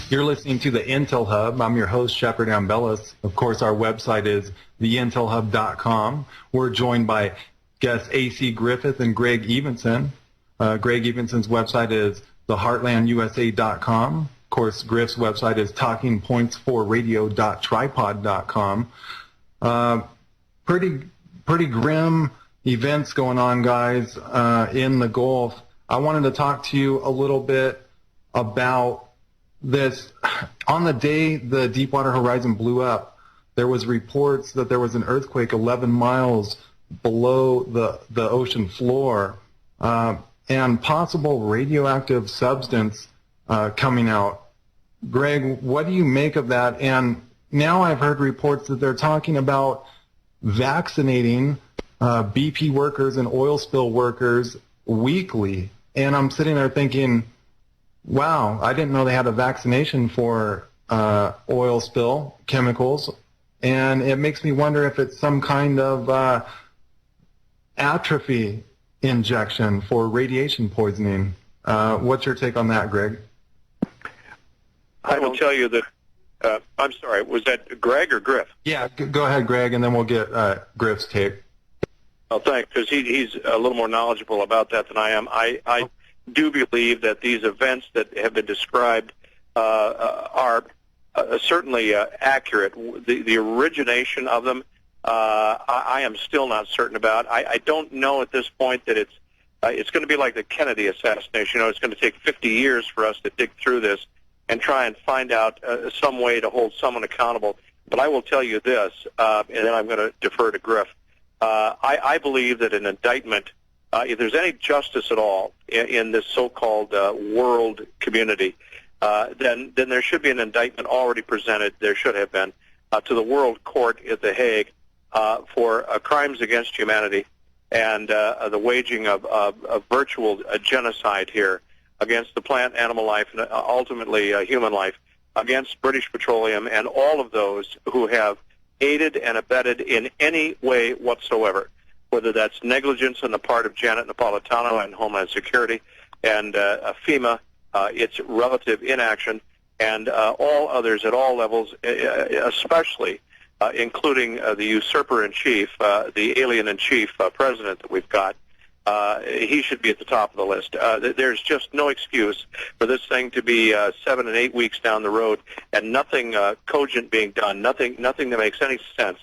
You're listening to the Intel Hub. I'm your host, Shepard Ambellis. Of course, our website is theintelhub.com. We're joined by guests AC Griffith and Greg Evenson. Greg Evenson's website is theheartlandusa.com. Of course, Griff's website is talkingpoints4radio.tripod.com. Pretty grim events going on, guys, in the Gulf. I wanted to talk to you a little bit about this. On the day the Deepwater Horizon blew up, there was reports that there was an earthquake 11 miles below the ocean floor, and possible radioactive substance coming out. Greg, what do you make of that? And now I've heard reports that they're talking about vaccinating BP workers and oil spill workers weekly. And I'm sitting there thinking, wow, I didn't know they had a vaccination for oil spill chemicals. And it makes me wonder if it's some kind of atrophy injection for radiation poisoning. What's your take on that, Greg? I will tell you that, I'm sorry, was that Greg or Griff? Yeah, go ahead, Greg, and then we'll get Griff's take. Oh, thanks, because he's a little more knowledgeable about that than I am. I do believe that these events that have been described are certainly accurate. The origination of them, I am still not certain about. I don't know at this point that it's going to be like the Kennedy assassination. It's going to take 50 years for us to dig through this and try and find out some way to hold someone accountable. But I will tell you this, and then I'm going to defer to Griff. I believe that an indictment, if there's any justice at all in this so-called world community, then there should be an indictment already presented, there should have been, to the World Court at The Hague for crimes against humanity and the waging of virtual genocide here against the plant, animal life, and ultimately human life, against British Petroleum and all of those who have aided and abetted in any way whatsoever, whether that's negligence on the part of Janet Napolitano and Homeland Security and FEMA, its relative inaction, and all others at all levels, especially including the usurper-in-chief, the alien-in-chief president that we've got. He should be at the top of the list. There's just no excuse for this thing to be 7 and 8 weeks down the road and nothing cogent being done, nothing that makes any sense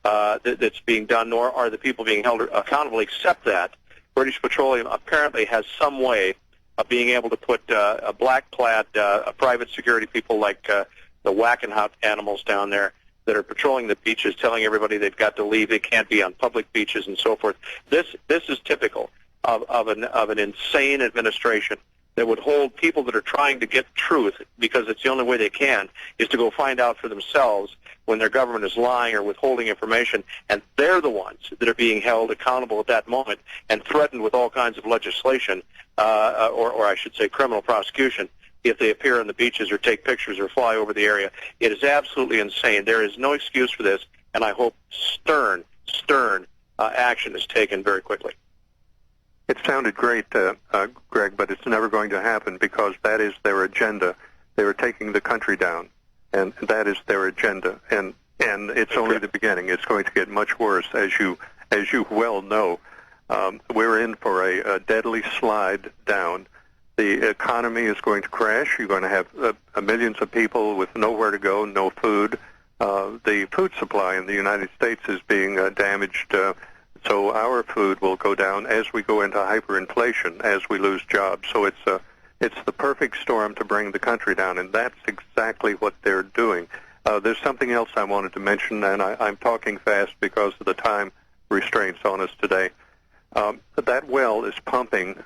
that's being done, nor are the people being held accountable, except that British Petroleum apparently has some way of being able to put black-clad private security people like the Wackenhut animals down there that are patrolling the beaches, telling everybody they've got to leave, they can't be on public beaches, and so forth. This is typical of an insane administration that would hold people that are trying to get truth, because it's the only way they can, is to go find out for themselves when their government is lying or withholding information, and they're the ones that are being held accountable at that moment and threatened with all kinds of legislation, or I should say criminal prosecution, if they appear on the beaches or take pictures or fly over the area. It is absolutely insane. There is no excuse for this, and I hope stern action is taken very quickly. It sounded great, Greg, but it's never going to happen because that is their agenda. They were taking the country down, and that is their agenda. And it's only the beginning. It's going to get much worse, as you well know. We're in for a deadly slide down. The economy is going to crash. You're going to have millions of people with nowhere to go, no food. The food supply in the United States is being damaged, so our food will go down as we go into hyperinflation, as we lose jobs. So it's the perfect storm to bring the country down, and that's exactly what they're doing. There's something else I wanted to mention, and I'm talking fast because of the time restraints on us today. That well is pumping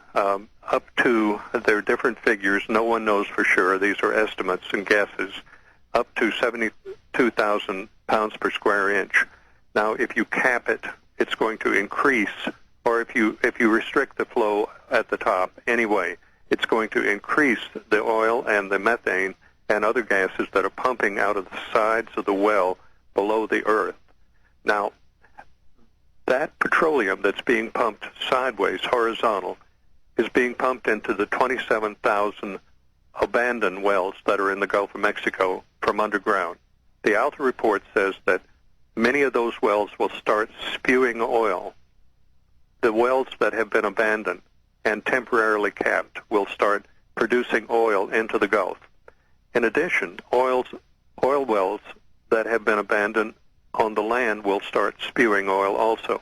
up to, there are different figures, no one knows for sure, these are estimates and guesses, up to 72,000 pounds per square inch. Now, if you cap it, it's going to increase, or if you restrict the flow at the top anyway, it's going to increase the oil and the methane and other gases that are pumping out of the sides of the well below the earth. Now, that petroleum that's being pumped sideways, horizontal, is being pumped into the 27,000 abandoned wells that are in the Gulf of Mexico from underground. The Alta report says that many of those wells will start spewing oil. The wells that have been abandoned and temporarily capped will start producing oil into the Gulf. In addition, oil wells that have been abandoned on the land will start spewing oil also.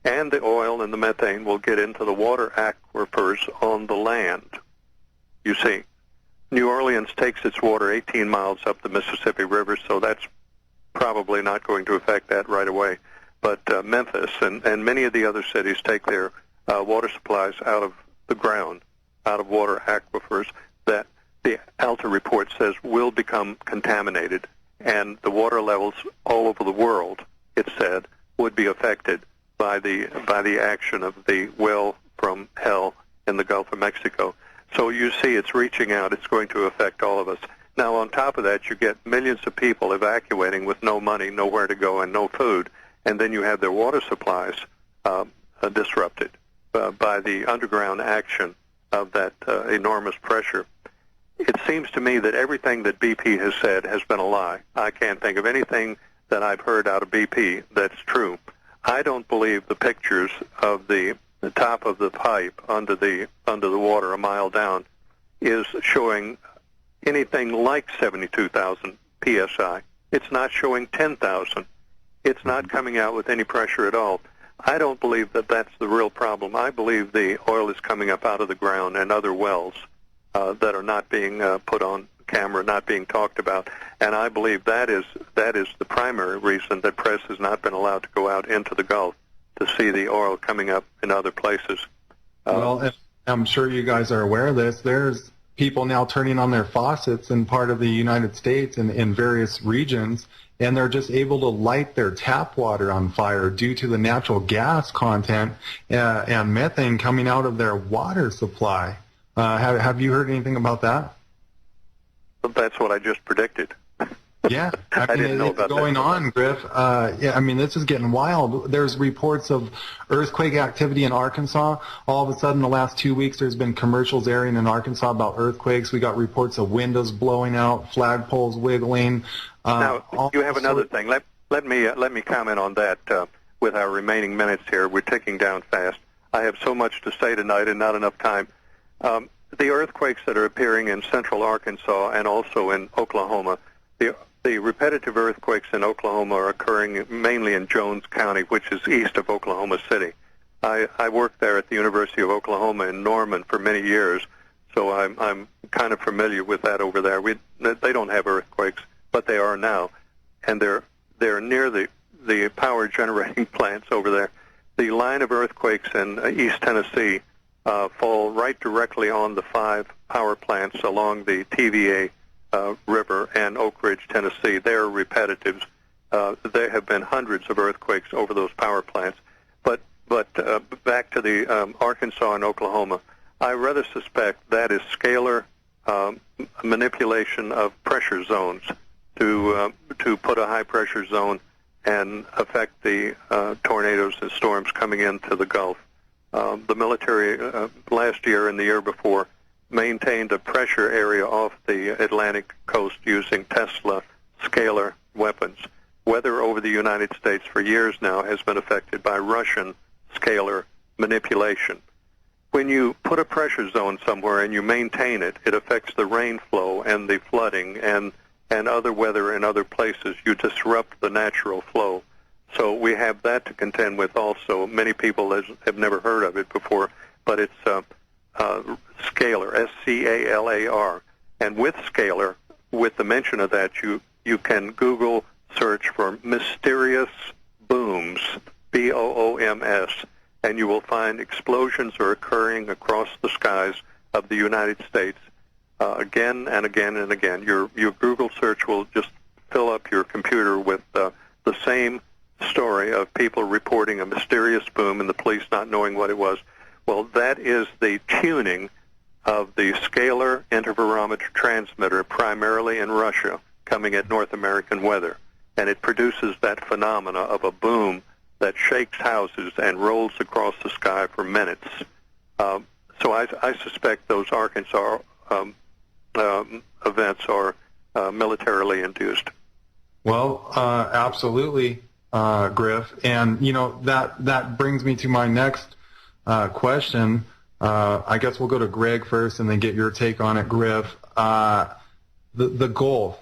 And the oil and the methane will get into the water aquifers on the land. You see, New Orleans takes its water 18 miles up the Mississippi River, so that's probably not going to affect that right away. But Memphis and many of the other cities take their water supplies out of the ground, out of water aquifers that the Alta report says will become contaminated, and the water levels all over the world, it said, would be affected by the action of the well from hell in the Gulf of Mexico. So you see it's reaching out. It's going to affect all of us. Now, on top of that, you get millions of people evacuating with no money, nowhere to go, and no food, and then you have their water supplies disrupted by the underground action of that enormous pressure. It seems to me that everything that BP has said has been a lie. I can't think of anything that I've heard out of BP that's true. I don't believe the pictures of the top of the pipe under the water a mile down is showing anything like 72,000 psi. It's not showing 10,000. It's not coming out with any pressure at all. I don't believe that that's the real problem. I believe the oil is coming up out of the ground and other wells that are not being put on camera, not being talked about. And I believe that is the primary reason that press has not been allowed to go out into the Gulf to see the oil coming up in other places. Well, I'm sure you guys are aware of this. There's people now turning on their faucets in part of the United States and in various regions, and they're just able to light their tap water on fire due to the natural gas content and methane coming out of their water supply. Have you heard anything about that? That's what I just predicted. Yeah, I mean, didn't know it's about going that. on, Griff. Yeah, I mean, this is getting wild. There's reports of earthquake activity in Arkansas. All of a sudden, the last 2 weeks, there's been commercials airing in Arkansas about earthquakes. We got reports of windows blowing out, flagpoles wiggling. Now, you have another thing. Let me comment on that with our remaining minutes here. We're ticking down fast. I have so much to say tonight and not enough time. The earthquakes that are appearing in central Arkansas and also in Oklahoma, the repetitive earthquakes in Oklahoma are occurring mainly in Jones County, which is east of Oklahoma City. I worked there at the University of Oklahoma in Norman for many years, so I'm kind of familiar with that over there. They don't have earthquakes, but they are now, and they're near the power generating plants over there. The line of earthquakes in East Tennessee fall right directly on the 5 power plants along the TVA River and Oak Ridge, Tennessee. They're repetitive. There have been hundreds of earthquakes over those power plants. But back to the Arkansas and Oklahoma, I rather suspect that is scalar manipulation of pressure zones to put a high pressure zone and affect the tornadoes and storms coming into the Gulf. The military last year and the year before maintained a pressure area off the Atlantic coast using Tesla scalar weapons. Weather over the United States for years now has been affected by Russian scalar manipulation. When you put a pressure zone somewhere and you maintain it, it affects the rain flow and the flooding and other weather in other places. You disrupt the natural flow. So we have that to contend with also. Many people have never heard of it before, but it's scalar, S-C-A-L-A-R. And with scalar, with the mention of that, you can Google search for mysterious booms, B-O-O-M-S, and you will find explosions are occurring across the skies of the United States again and again and again. Your Google search will just fill up your computer with the same story of people reporting a mysterious boom and the police not knowing what it was. Well, that is the tuning of the scalar interferometer transmitter, primarily in Russia, coming at North American weather. And it produces that phenomena of a boom that shakes houses and rolls across the sky for minutes. So I suspect those Arkansas events are militarily induced. Well, absolutely, Griff. And, that brings me to my next question. I guess we'll go to Greg first and then get your take on it, Griff. The Gulf.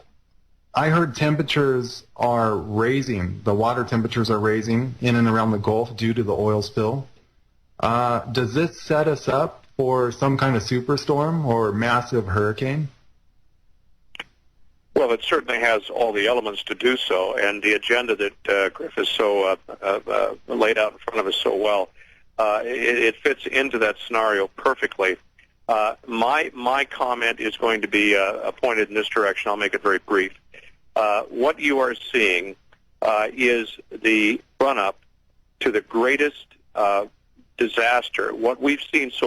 I heard temperatures are raising. The water temperatures are raising in and around the Gulf due to the oil spill. Does this set us up for some kind of superstorm or massive hurricane? Well, it certainly has all the elements to do so, and the agenda that Griff has so laid out in front of us so well, it fits into that scenario perfectly. My comment is going to be pointed in this direction. I'll make it very brief. What you are seeing is the run-up to the greatest disaster. What we've seen so